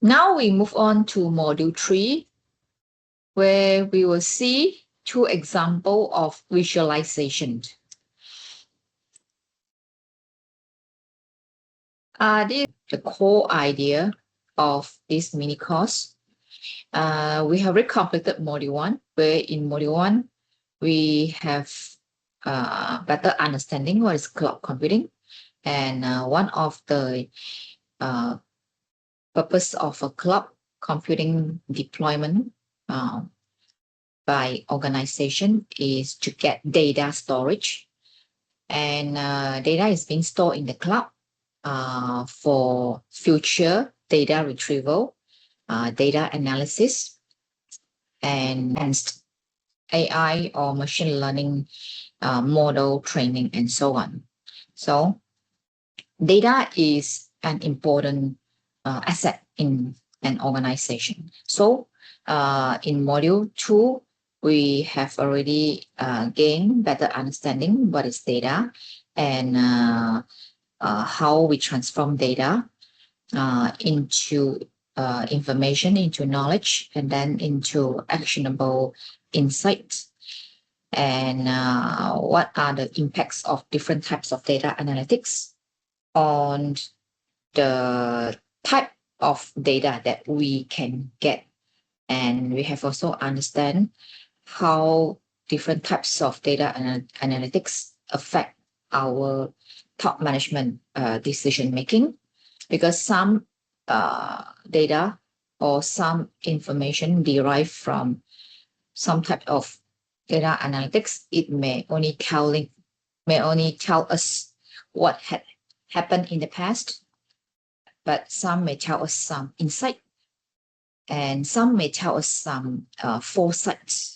Now we move on to module 3, where we will see 2 examples of visualization. This is the core idea of this mini course. We have already completed module 1, where in module 1, we have better understanding what is cloud computing. And one of the purpose of a cloud computing deployment by organization is to get data storage. And data is being stored in the cloud for future data retrieval, data analysis, and AI or machine learning model training, and so on. So data is an important asset in an organization. So in module 2, we have already gained better understanding what is data and how we transform data into information, into knowledge, and then into actionable insights. And what are the impacts of different types of data analytics on the type of data that we can get. And we have also understand how different types of data analytics affect our top management decision making, because some data or some information derived from some type of data analytics, it may only tell us what had happened in the past, but some may tell us some insight, and some may tell us some foresight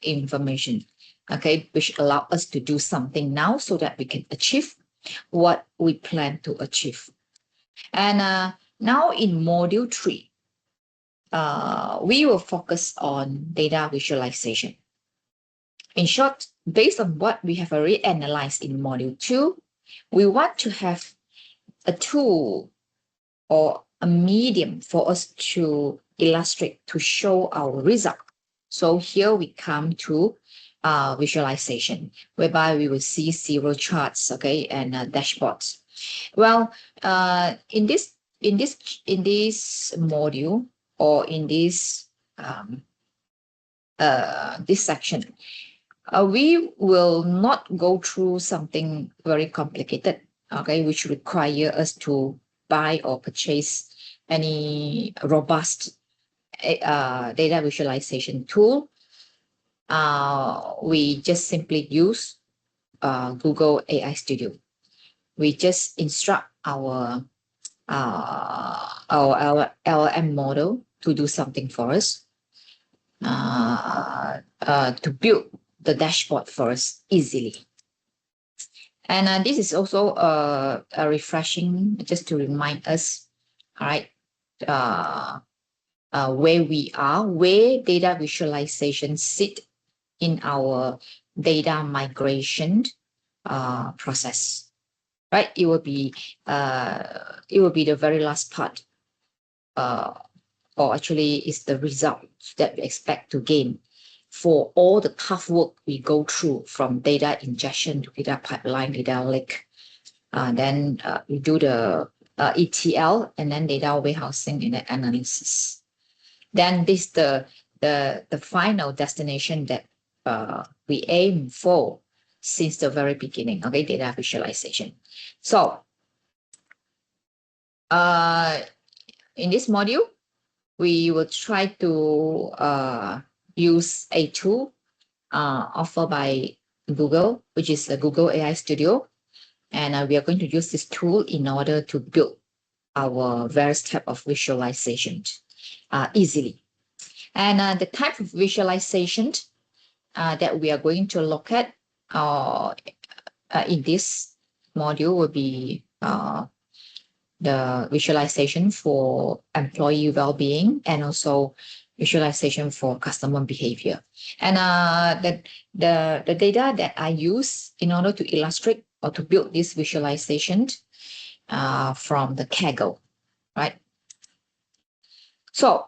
information, okay, which allow us to do something now so that we can achieve what we plan to achieve. And now in module 3, we will focus on data visualization. In short, based on what we have already analyzed in module 2, we want to have a tool or a medium for us to illustrate, to show our result. So here we come to visualization, whereby we will see zero charts, okay, and dashboards. Well, in this module, or in this this section, we will not go through something very complicated, okay, which require us to buy or purchase any robust data visualization tool. We just simply use Google AI Studio. We just instruct our LLM model to do something for us, to build the dashboard for us easily. And this is also a refreshing, just to remind us, all right, where we are, where data visualization sit in our data migration process, right? It will be the very last part, or actually is the result that we expect to gain for all the tough work we go through, from data ingestion to data pipeline, data lake. Then we do the ETL, and then data warehousing and the analysis. Then this the final destination that we aim for since the very beginning, okay, data visualization. So in this module, we will try to use a tool offered by Google, which is the Google AI Studio. And we are going to use this tool in order to build our various type of visualization easily. And the type of visualization that we are going to look at in this module will be the visualization for employee well-being, and also visualization for customer behavior. And the data that I use in order to illustrate or to build this visualization from the Kaggle, right? So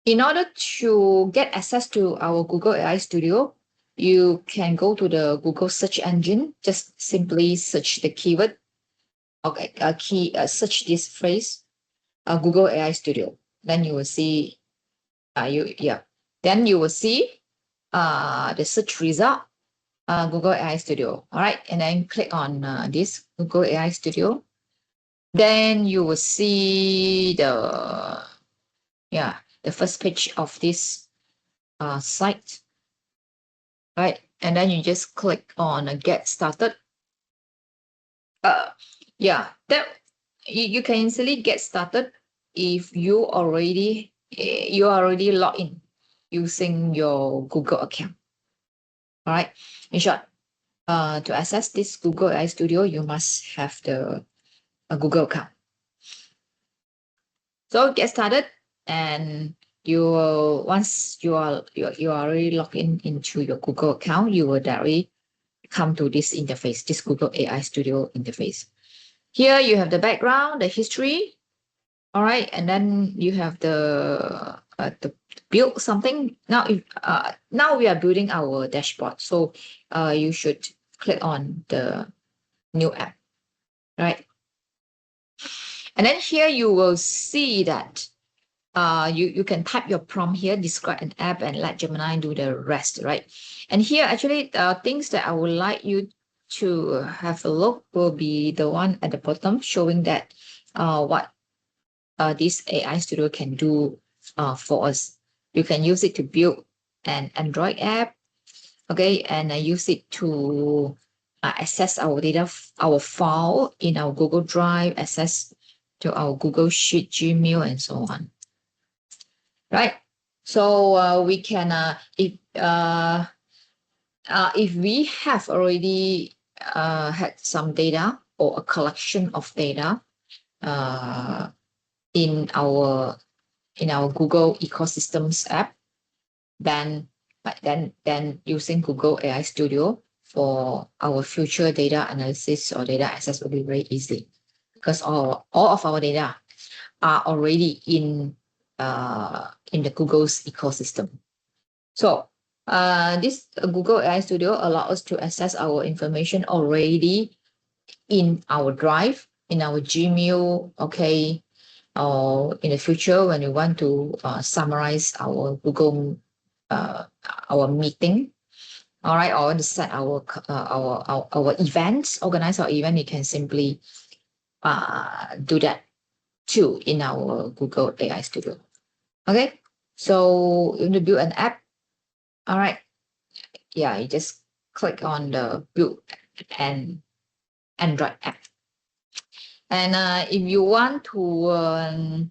in order to get access to our Google AI Studio, you can go to the Google search engine, just simply search the keyword. Okay, search this phrase, Google AI Studio. Then you will see, Then you will see the search result, Google AI Studio. All right, and then click on this Google AI Studio. Then you will see the first page of this site, right? And then you just click on Get Started. That you can easily get started if you are already logged in using your Google account. All right. In short, to access this Google AI Studio, you must have the Google account. So get started, and once you are already logged in into your Google account, you will directly come to this interface, this Google AI Studio interface. Here you have the background, the history, all right, and then you have the build something. Now we are building our dashboard, so you should click on the new app, right? And then here you will see that you can type your prompt here, describe an app, and let Gemini do the rest, right? And here actually things that I would like you to have a look will be the one at the bottom showing that what this AI Studio can do for us. You can use it to build an Android app, okay, and use it to access our data, our file in our Google Drive, access to our Google Sheet, Gmail, and so on. Right. So we can if we have already had some data or a collection of data in our Google ecosystems app, then using Google AI Studio for our future data analysis or data access will be very easy, because all of our data are already in the Google's ecosystem. So this Google AI Studio allows us to access our information already in our Drive, in our Gmail, okay, or in the future when we want to summarize our Google our meeting, all right, or to set our events, organize our event, you can simply do that too in our Google AI Studio. Okay, so you want to build an app, all right, you just click on the build an Android app. And if you want to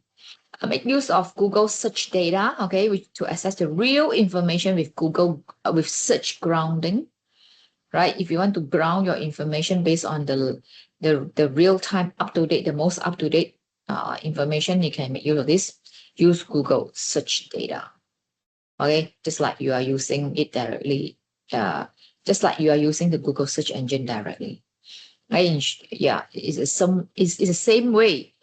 make use of Google search data, okay, to access the real information with Google, with search grounding, right? If you want to ground your information based on the real-time, up-to-date, the most up-to-date information, you can make use of this. Use Google search data, okay? Just like you are using it directly, just like you are using the Google search engine directly. Right? It's the same way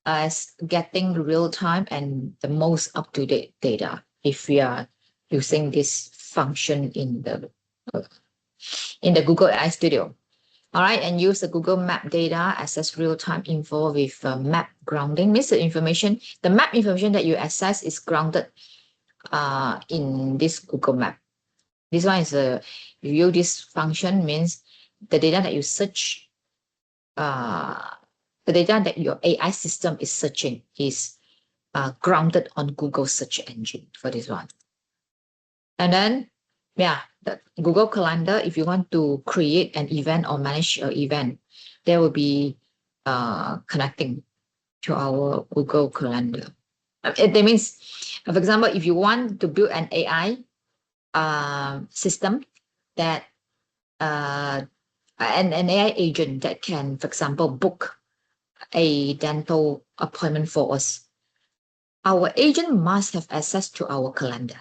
as getting real time and the most up-to-date data if we are using this function in the Google AI Studio. All right, and use the Google Map data, access real-time info with map grounding. Means the map information that you access is grounded in this Google Map. This one is you use this function means the data that you search, the data that your AI system is searching is grounded on Google search engine for this one. And then, the Google Calendar, if you want to create an event or manage your event, there will be connecting to our Google Calendar. That means, for example, if you want to build an AI system that an AI agent that can, for example, book a dental appointment for us, our agent must have access to our calendar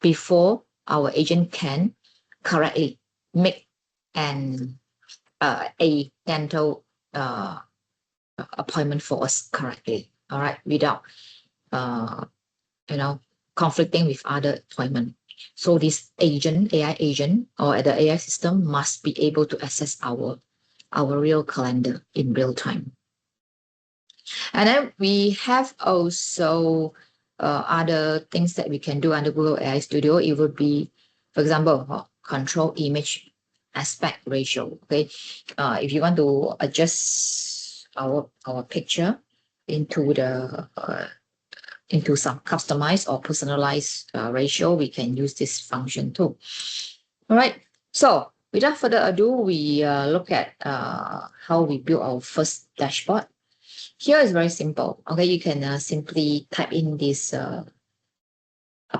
before our agent can correctly make a dental appointment for us correctly. All right, without conflicting with other appointment. So this AI agent, or the AI system must be able to access our real calendar in real time. And then we have also other things that we can do under Google AI Studio. It would be, for example, control image aspect ratio. Okay, if you want to adjust our picture into the into some customized or personalized ratio, we can use this function too. All right. So without further ado, we look at how we build our first dashboard. Here is very simple. Okay, you can simply type in this a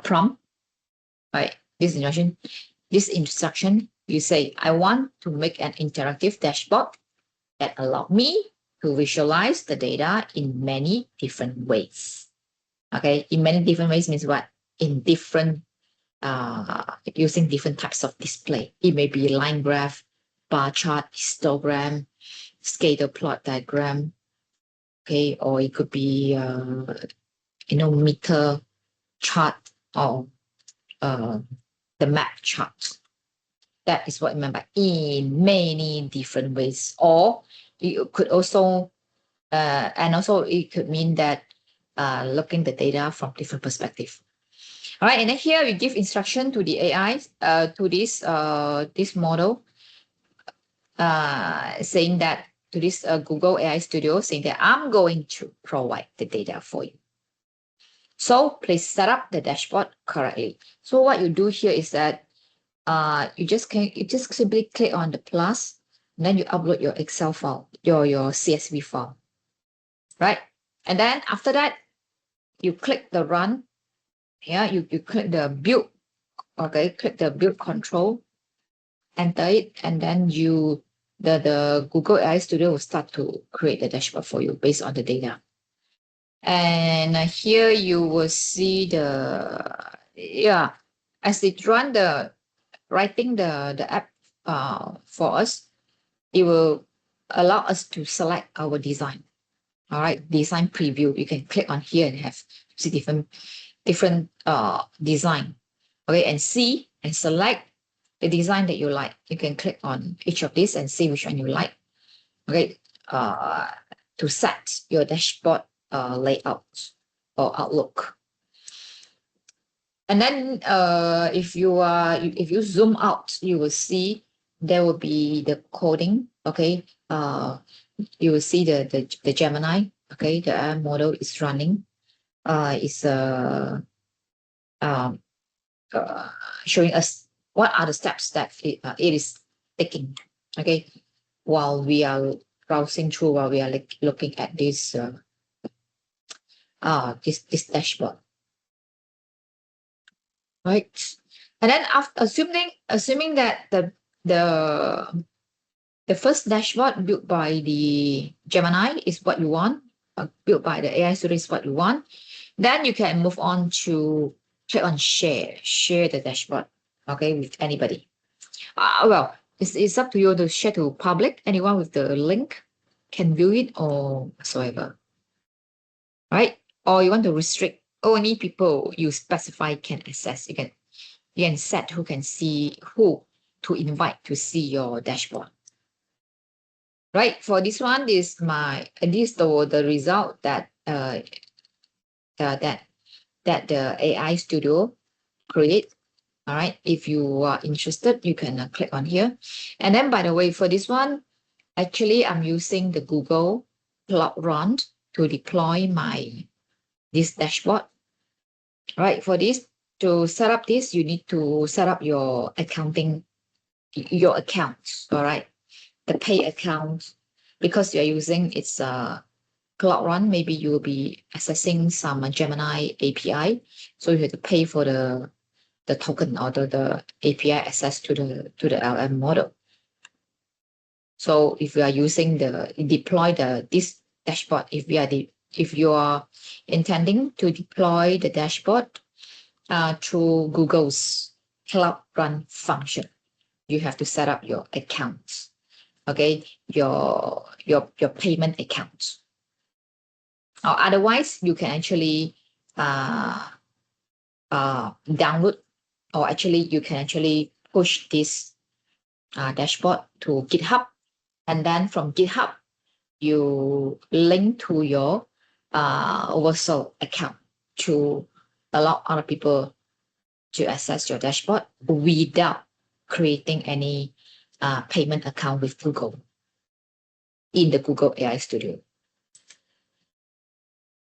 prompt, right? This instruction. You say, I want to make an interactive dashboard that allow me to visualize the data in many different ways. Okay, in many different ways means what? In different, using different types of display. It may be line graph, bar chart, histogram, scatter plot diagram. Okay, or it could be, meter chart, or the map chart. That is what I meant by in many different ways. Or it could also, and also it could mean that looking the data from different perspective. All right, and then here we give instruction to the AI, to this model, saying that to this Google AI Studio, saying that I'm going to provide the data for you. So please set up the dashboard correctly. So what you do here is that you just simply click on the plus, and then you upload your Excel file, your CSV file, right? And then after that, you click the run. Here you click the build. Okay, click the build control, enter it, and then the Google AI Studio will start to create the dashboard for you based on the data. And here you will see as it run writing the app for us, it will allow us to select our design. All right, design preview. You can click on here and see different design. Okay, and see and select the design that you like. You can click on each of these and see which one you like. Okay, to set your dashboard layout or outlook. And then if you zoom out, you will see there will be the coding. Okay, you will see the Gemini. Okay, the AI model is running. It's showing us what are the steps that it is taking. Okay, while we are browsing through, while we are looking at this this dashboard, right? And then after assuming that the first dashboard built by the Gemini is what you want, built by the AI Studio is what you want, then you can move on to click on share the dashboard, okay, with anybody. Well, it's up to you to share to public. Anyone with the link can view it or whatsoever, right? Or you want to restrict only people you specify can access. You can set who can see, who to invite to see your dashboard. Right, for this one, this the result that that the AI Studio create. All right, if you are interested, you can click on here. And then, by the way, for this one, actually, I'm using the Google Cloud Run to deploy this dashboard. All right, for this, to set up this, you need to set up your accounts. All right, the pay account, because you're using its Cloud Run, maybe you will be accessing some Gemini API, so you have to pay for the token or the API access to the LM model. So if we are using deploy this dashboard, if you are intending to deploy the dashboard through Google's Cloud Run function, you have to set up your accounts. Okay, your payment account. Or otherwise, you can actually download, or actually you can actually push this dashboard to GitHub, and then from GitHub you link to your Oversoul account to allow other people to access your dashboard without creating any payment account with Google in the Google AI Studio.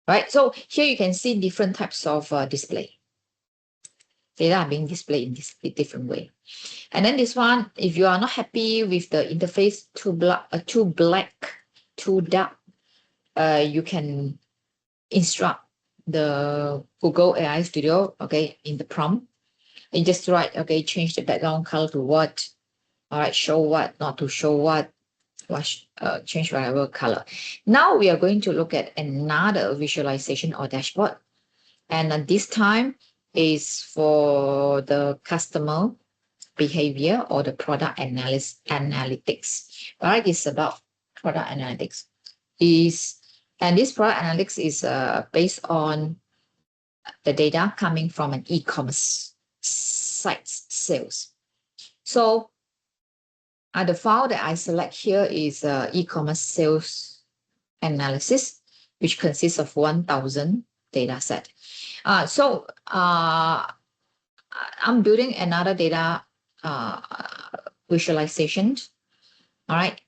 Right, so here you can see different types of display. Data are being displayed in this different way. And then this one, if you are not happy with the interface too black, too dark, you can instruct the Google AI Studio, okay, in the prompt. And just write, okay, change the background color to what, all right, show what, not to show what, change whatever color. Now we are going to look at another visualization or dashboard. And this time is for the customer behavior or the product analytics. All right, it's about product analytics. And this product analytics is based on the data coming from an e-commerce site's sales. So the file that I select here is e-commerce sales analysis, which consists of 1,000 data set. So I'm building another data visualization. All right.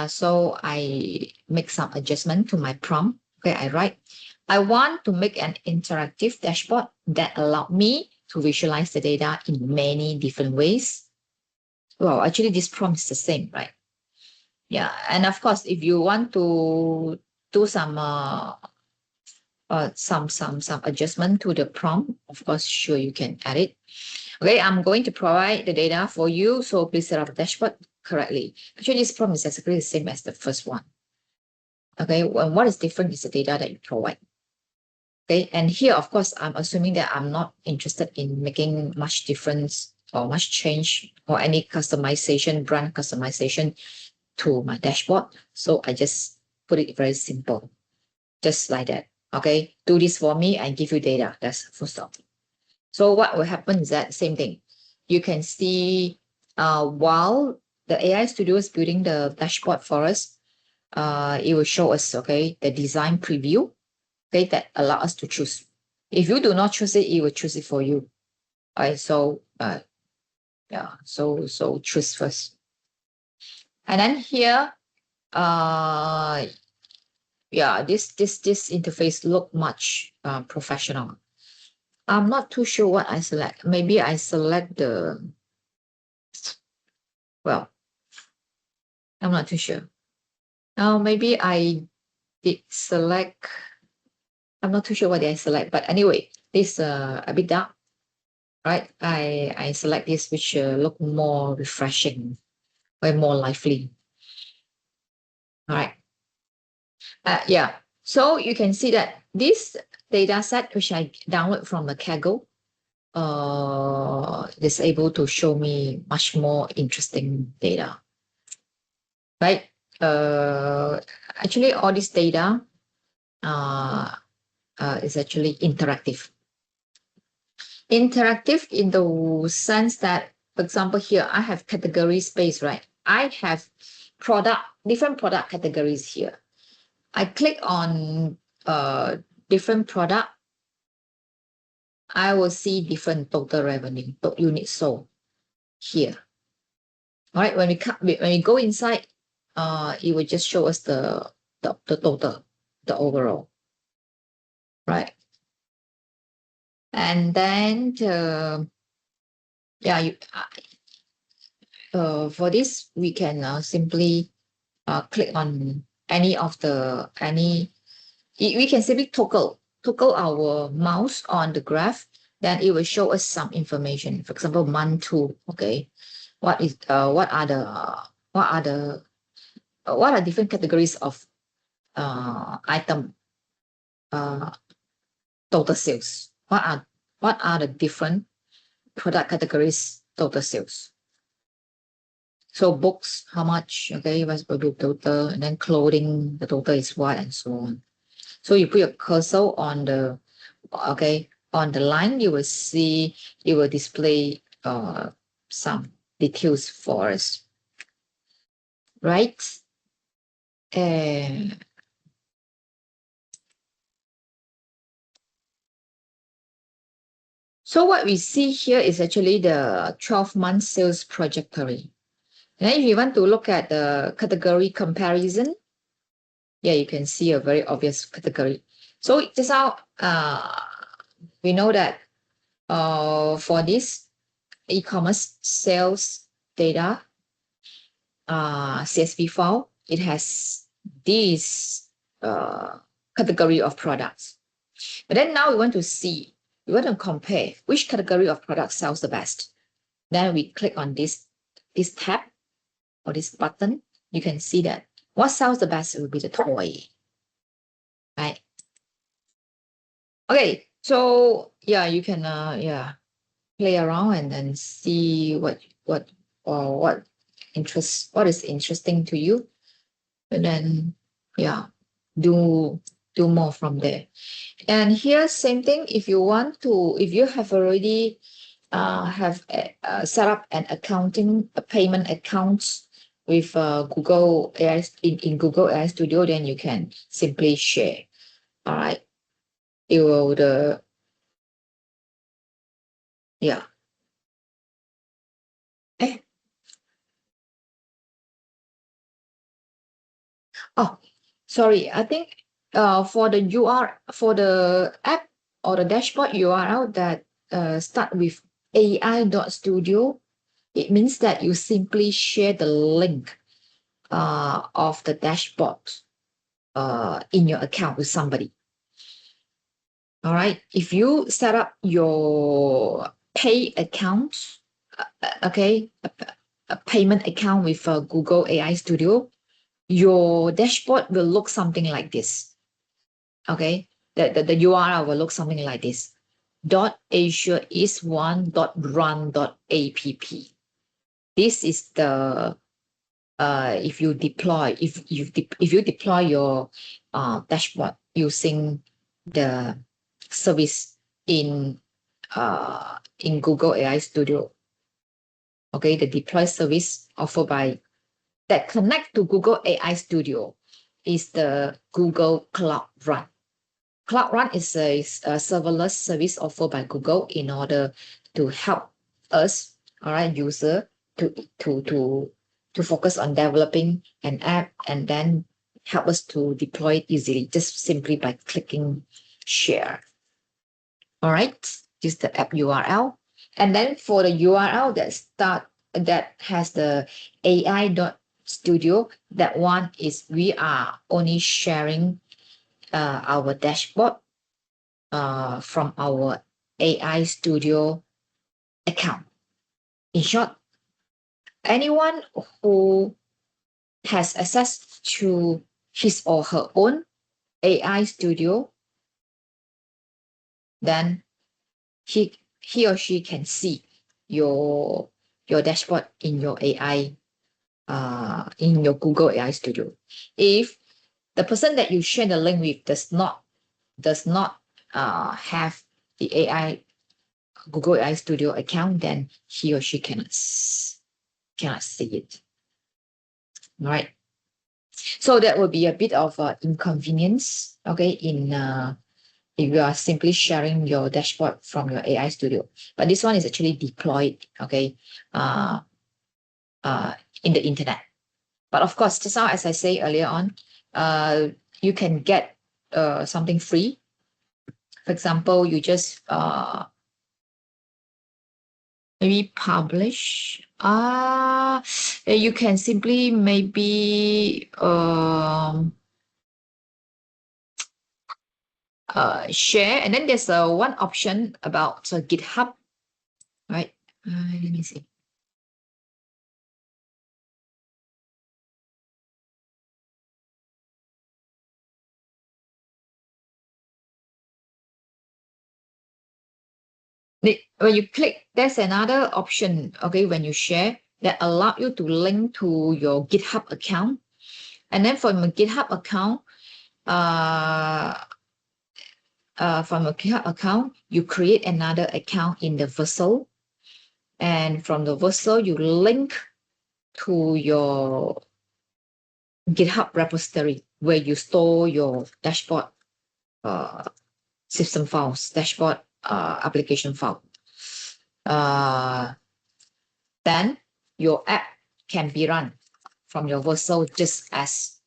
So I make some adjustment to my prompt. Okay, I write, I want to make an interactive dashboard that allow me to visualize the data in many different ways. Well, actually this prompt is the same, right? Yeah, and of course, if you want to do some adjustment to the prompt, of course, sure, you can add it. Okay, I'm going to provide the data for you, so please set up the dashboard correctly. Actually, this prompt is exactly the same as the first one. Okay, and what is different is the data that you provide. Okay, and here, of course, I'm assuming that I'm not interested in making much difference or much change or any customization, brand customization to my dashboard. So I just put it very simple, just like that. Okay, do this for me and give you data. That's full stop. So what will happen is that same thing. You can see while the AI Studio is building the dashboard for us, it will show us, okay, the design preview, okay, that allow us to choose. If you do not choose it, it will choose it for you. All right, so yeah, so choose first. And then here, yeah, this interface look much professional. I'm not too sure what I select. Maybe I select the, well, I'm not too sure. Maybe I did select, I'm not too sure what I select, but anyway, this a bit dark, right? I select this, which look more refreshing, way more lively. All right. Yeah. So you can see that this data set, which I download from the Kaggle, is able to show me much more interesting data, right? Actually, all this data is actually interactive. Interactive in the sense that, for example, here I have category space, right? I have different product categories here. I click on different product, I will see different total revenue, units sold here. All right, when we go inside, it will just show us the total, the overall, right? And then yeah, for this we can simply click on any of the we can simply toggle our mouse on the graph, then it will show us some information. For example, month 2, okay, what are different categories of item total sales? What are the different product categories total sales? So books, how much? Okay, what's the total? And then clothing, the total is what, and so on. So you put your cursor on the, okay, on the line, you will see, it will display some details for us, right? And so what we see here is actually the 12-month sales trajectory. And if you want to look at the category comparison, yeah, you can see a very obvious category. So just now, we know that for this e-commerce sales data, CSV file, it has this category of products. But then now we want to compare which category of products sells the best. Then we click on this tab or this button. You can see that what sells the best will be the toy, right? Okay, so yeah, you can play around and then see what is interesting to you, and then yeah, do more from there. And here, same thing. If you have already set up a payment account with Google AI in Google AI Studio, then you can simply share. All right, it will yeah. Oh, sorry. I think for the app or the dashboard URL that start with AI.studio, it means that you simply share the link of the dashboard in your account with somebody. All right. If you set up your pay account, okay, a payment account with Google AI Studio, your dashboard will look something like this. Okay, the URL will look something like this: .asiaeast1.run.app. This is the if you deploy your dashboard using the service in Google AI Studio. Okay, the deploy service offered by that connect to Google AI Studio is the Google Cloud Run. Cloud Run is a serverless service offered by Google in order to help us, all right, user to focus on developing an app and then help us to deploy it easily, just simply by clicking share. All right, this is the app URL. And then for the URL that has the AI.studio, that one is we are only sharing our dashboard from our AI Studio account. In short, anyone who has access to his or her own AI Studio, then he or she can see your dashboard in your AI in your Google AI Studio. If the person that you share the link with does not have the Google AI Studio account, then he or she cannot see it. All right. So that will be a bit of inconvenience, okay, in if you are simply sharing your dashboard from your AI Studio. But this one is actually deployed, okay, in the internet. But of course, just now, as I say earlier on, you can get something free. For example, you just maybe publish. You can simply maybe share, and then there's one option about GitHub, right? Let me see. When you click, there's another option, okay, when you share, that allow you to link to your GitHub account. And then from a GitHub account, from a GitHub account, you create another account in the Vercel. And from the Vercel, you link to your GitHub repository where you store your dashboard system files, dashboard application file. Then your app can be run from your Vercel just as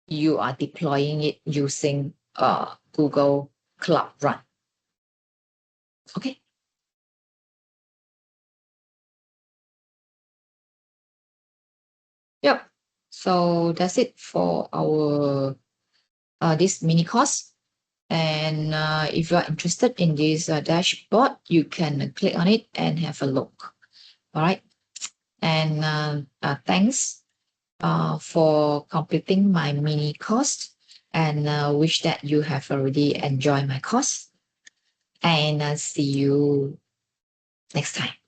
you are deploying it using Google Cloud Run. Okay. Yep. So that's it for our this mini course. And if you are interested in this dashboard, you can click on it and have a look. All right. And thanks for completing my mini course, and wish that you have already enjoyed my course. And see you next time.